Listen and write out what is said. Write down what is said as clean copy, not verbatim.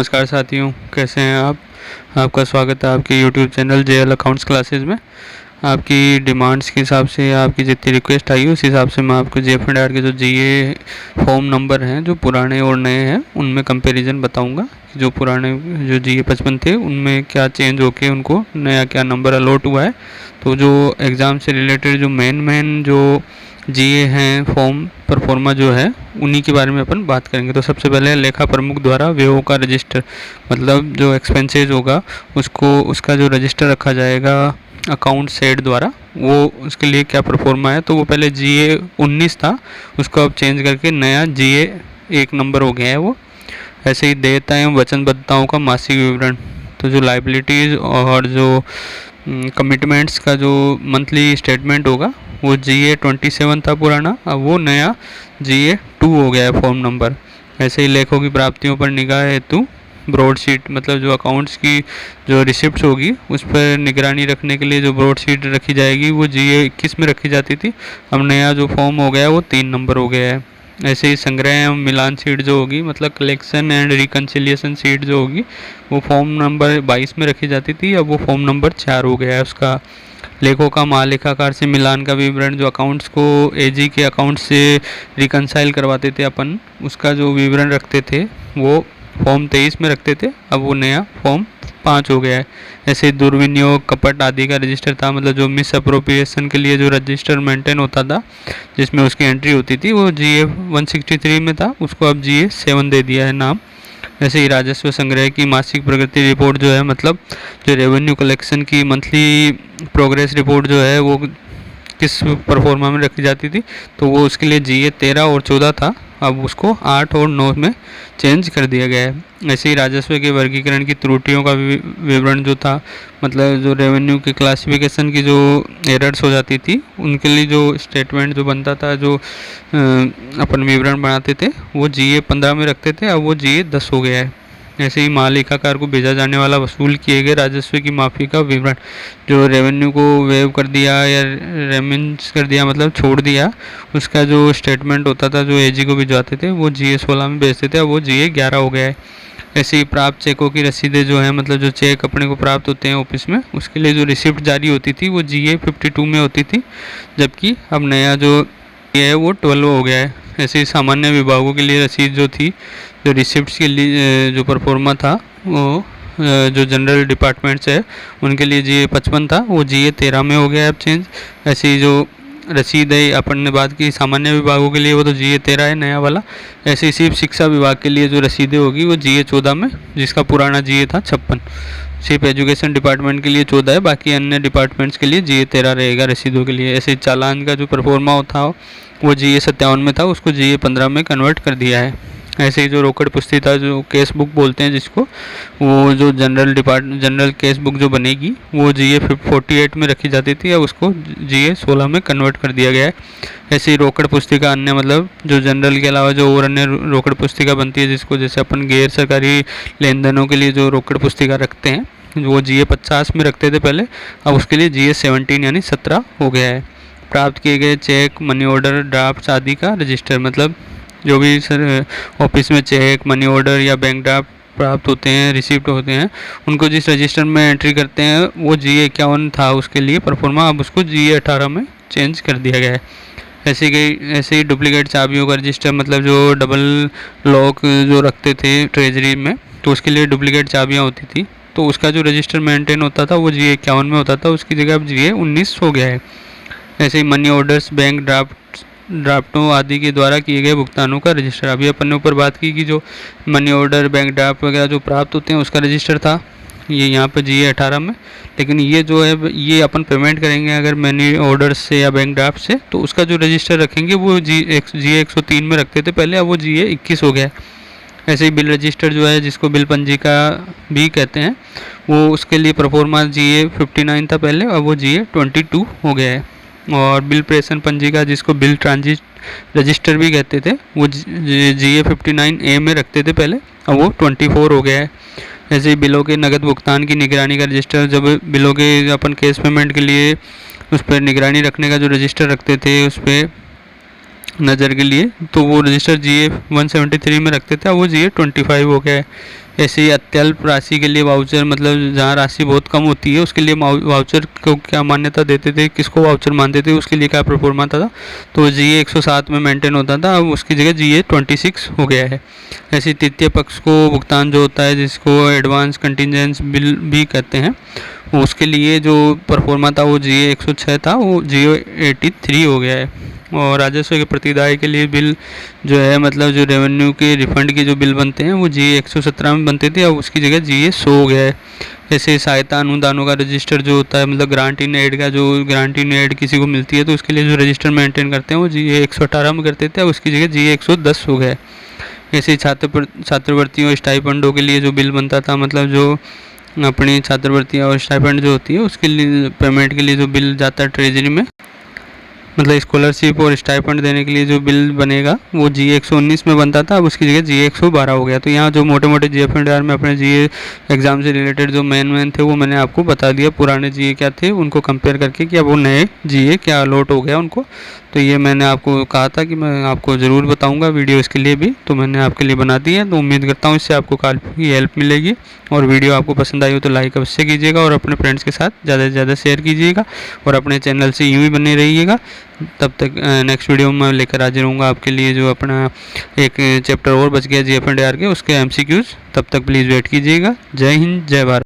नमस्कार साथियों, कैसे हैं आप। आपका स्वागत है आपके YouTube channel JL accounts classes में। आपकी डिमांड्स के हिसाब से आपकी जितनी रिक्वेस्ट आई उस हिसाब से मैं आपको जेएफ के जो जीए फॉर्म नंबर हैं जो पुराने और नए हैं उनमें कंपैरिजन बताऊंगा। जो पुराने जो जीए 55 थे उनमें क्या चेंज होके उनको नया क्या नंबर अलॉट हुआ है। तो जो एग्ज़ाम से रिलेटेड जो मेन जो जीए हैं फॉर्म परफॉर्मा जो है उन्हीं के बारे में अपन बात करेंगे। तो सबसे पहले लेखा प्रमुख द्वारा व्ययों का रजिस्टर, मतलब जो एक्सपेंसेस होगा उसको उसका जो रजिस्टर रखा जाएगा अकाउंट सेट द्वारा, वो उसके लिए क्या परफॉर्मा है। तो वो पहले जीए 19 था, उसको अब चेंज करके नया जीए 1 नंबर हो गया है वो। ऐसे ही देयता एवं वचनबद्धताओं का मासिक विवरण, तो जो लाइबिलिटीज़ और जो कमिटमेंट्स का जो मंथली स्टेटमेंट होगा वो जीए 27 था पुराना, अब वो नया जीए 2 हो गया है फॉर्म नंबर। ऐसे ही लेखों की प्राप्तियों पर निगाह हेतु ब्रॉडशीट, मतलब जो अकाउंट्स की जो रिसिप्ट्स होगी उस पर निगरानी रखने के लिए जो ब्रॉडशीट रखी जाएगी वो जीए 21 में रखी जाती थी, अब नया जो फॉर्म हो गया है वो 3 नंबर हो गया है। ऐसे ही संग्रह एवं मिलान सीट जो होगी, मतलब कलेक्शन एंड रिकन्सिलिएशन सीट जो होगी वो फॉर्म नंबर 22 में रखी जाती थी, अब वो फॉर्म नंबर 4 हो गया है उसका। लेखों का महालेखाकार से मिलान का विवरण, जो अकाउंट्स को एजी के अकाउंट से रिकनसाइल करवाते थे अपन, उसका जो विवरण रखते थे वो फॉर्म 23 में रखते थे, अब वो नया फॉर्म 5 हो गया है। ऐसे दुर्विनियोग कपट आदि का रजिस्टर था, मतलब जो मिस अप्रोप्रिएशन के लिए जो रजिस्टर मेंटेन होता था जिसमें उसकी एंट्री होती थी वो जीए 163 में था, उसको अब जीए 7 दे दिया है नाम। ऐसे ही राजस्व संग्रह की मासिक प्रगति रिपोर्ट जो है, मतलब जो रेवेन्यू कलेक्शन की मंथली प्रोग्रेस रिपोर्ट जो है वो किस परफॉर्मा में रखी जाती थी, तो वो उसके लिए जीए 13 और 14 था, अब उसको 8 और 9 में चेंज कर दिया गया है। ऐसे ही राजस्व के वर्गीकरण की त्रुटियों का विवरण जो था, मतलब जो रेवेन्यू के क्लासिफिकेशन की जो एरर्स हो जाती थी उनके लिए जो स्टेटमेंट जो बनता था, जो अपन विवरण बनाते थे वो जीए 15 में रखते थे, अब वो जीए 10 हो गया है। ऐसे ही महालेखाकार को भेजा जाने वाला वसूल किए गए राजस्व की माफ़ी का विवरण, जो रेवेन्यू को वेव कर दिया या रेमिन्स कर दिया, मतलब छोड़ दिया, उसका जो स्टेटमेंट होता था जो एजी को भिजवाते थे वो जीए 16 में भेजते थे, अब वो जीए 11 हो गया है। ऐसे ही प्राप्त चेकों की रसीदें जो हैं, मतलब जो चेक अपने को प्राप्त होते हैं ऑफिस में उसके लिए जो रिसिप्ट जारी होती थी वो जीए 52 में होती थी, जबकि अब नया जो है वो 12 हो गया है। ऐसे ही सामान्य विभागों के लिए रसीद जो थी, जो रिसिप्ट्स के लिए जो परफॉर्मा था वो जो जनरल डिपार्टमेंट्स है उनके लिए जीए 55 था, वो जीए 13 में हो गया है अब चेंज। ऐसे ही जो रसीद है अपन ने बात की सामान्य विभागों के लिए, वो तो जीए 13 है नया वाला। ऐसे ही सिर्फ शिक्षा विभाग के लिए जो रसीदें होगी वो जीए 14 में, जिसका पुराना जीए था 56। सिर्फ एजुकेशन डिपार्टमेंट के लिए 14 है, बाकी अन्य डिपार्टमेंट्स के लिए जीए 13 रहेगा रसीदों के लिए। ऐसे चालान का जो परफॉर्मा था वो जीए 57 में था, उसको जीए 15 में कन्वर्ट कर दिया है। ऐसे ही जो रोकड़ पुस्तिका जो केस बुक बोलते हैं जिसको, वो जो जनरल केस बुक जो बनेगी वो जीए 48 में रखी जाती थी, अब उसको जीए 16 में कन्वर्ट कर दिया गया है। ऐसे ही रोकड़ पुस्तिका अन्य, मतलब जो जनरल के अलावा जो और अन्य रोकड़ पुस्तिका बनती है जिसको जैसे अपन गैर सरकारी लेन देनों के लिए जो रोकड़ पुस्तिका रखते हैं वो जीए 50 में रखते थे पहले, अब उसके लिए जीए 17 यानी 17 हो गया है। प्राप्त किए गए चेक, मनी ऑर्डर, ड्राफ्ट आदि का रजिस्टर, मतलब जो भी सर ऑफिस में चेक, मनी ऑर्डर या बैंक ड्राफ्ट प्राप्त होते हैं, रिसिप्ट होते हैं, उनको जिस रजिस्टर में एंट्री करते हैं वो जीए 51 था उसके लिए परफॉर्मा, अब उसको जीए 18 में चेंज कर दिया गया है। ऐसे ही डुप्लीकेट चाबियों का रजिस्टर, मतलब जो डबल लॉक जो रखते थे ट्रेजरी में तो उसके लिए डुप्लीकेट चाबियाँ होती थी, तो उसका जो रजिस्टर मेंटेन होता था वो जीए 51 में होता था, उसकी जगह अब जीए 19 हो गया है। ऐसे ही मनी ऑर्डर्स, बैंक ड्राफ्टों आदि के द्वारा किए गए भुगतानों का रजिस्टर, अभी अपन ने ऊपर बात की कि जो मनी ऑर्डर, बैंक ड्राफ्ट वगैरह जो प्राप्त होते हैं उसका रजिस्टर था ये यहाँ पे जीए 18 में, लेकिन ये जो है ये अपन पेमेंट करेंगे अगर मनी ऑर्डर से या बैंक ड्राफ्ट से, तो उसका जो रजिस्टर रखेंगे वो जीए 103 में रखते थे पहले, अब वो जीए 21 हो गया है। ऐसे ही बिल रजिस्टर जो है जिसको बिल पंजिका भी कहते हैं, वो उसके लिए परफॉर्मा जीए 59 था पहले, अब वो जीए 22 हो गया है। और बिल प्रेषण पंजिका जिसको बिल ट्रांजिट रजिस्टर भी कहते थे वो जीए 59A में रखते थे पहले, अब वो 24 हो गया है। ऐसे ही बिलों के नगद भुगतान की निगरानी का रजिस्टर, जब बिलों के अपन कैश पेमेंट के लिए उस पर निगरानी रखने का जो रजिस्टर रखते थे उस पर नज़र के लिए, तो वो रजिस्टर जीए 173 में रखते थे, अब वो जीए 25 हो गया है। ऐसे ही अत्यल्प राशि के लिए वाउचर, मतलब जहाँ राशि बहुत कम होती है उसके लिए वाउचर को क्या मान्यता देते थे, किसको वाउचर मानते थे, उसके लिए क्या प्रोफॉर्मा था, तो GA 107 में मेंटेन होता था, अब उसकी जगह GA 26 हो गया है। ऐसे तृतीय पक्ष को भुगतान जो होता है, जिसको एडवांस कंटिजेंस बिल भी कहते हैं, उसके लिए जो परफॉर्मा था वो GA 106 था, वो GA 83 हो गया है। और राजस्व के प्रतिदाय के लिए बिल जो है, मतलब जो रेवेन्यू के रिफंड के जो बिल बनते हैं वो GA 117 में बनते थे, अब उसकी जगह GA 100 हो गया है। ऐसे सहायता अनुदानों का रजिस्टर जो होता है, मतलब ग्रांट इन एड का, जो ग्रांट इन एड किसी को मिलती है तो उसके लिए जो रजिस्टर मेंटेन करते हैं वो GA 118 में करते थे, अब उसकी जगह GA 110 हो गया है। ऐसे ही छात्रवृत्तियों और स्टाइपेंडों के लिए जो बिल बनता था, मतलब जो अपनी छात्रवृत्तियाँ और स्टाइपेंड जो होती है उसके लिए पेमेंट के लिए जो बिल जाता है ट्रेजरी में, मतलब स्कॉलरशिप और स्टाइपेंड देने के लिए जो बिल बनेगा वो GA 119 में बनता था, अब उसकी जगह GA 112 हो गया। तो यहाँ जो मोटे मोटे GF&R में अपने GA एग्ज़ाम से रिलेटेड जो मेन थे वो मैंने आपको बता दिया, पुराने GA क्या थे उनको कंपेयर करके कि अब वो नए GA क्या अलॉट हो गया उनको। तो ये मैंने आपको कहा था कि मैं आपको ज़रूर बताऊँगा वीडियो इसके लिए भी, तो मैंने आपके लिए बना दी है। तो उम्मीद करता हूँ इससे आपको काफ़ी हेल्प मिलेगी, और वीडियो आपको पसंद आई हो तो लाइक अवश्य कीजिएगा और अपने फ्रेंड्स के साथ ज़्यादा से ज़्यादा शेयर कीजिएगा, और अपने चैनल से यूँ ही बने रहिएगा। तब तक नेक्स्ट वीडियो में लेकर हाजिर रहूँगा आपके लिए, जो अपना एक चैप्टर और बच गया GF&R के, उसके MCQs। तब तक प्लीज़ वेट कीजिएगा। जय हिंद, जय भारत।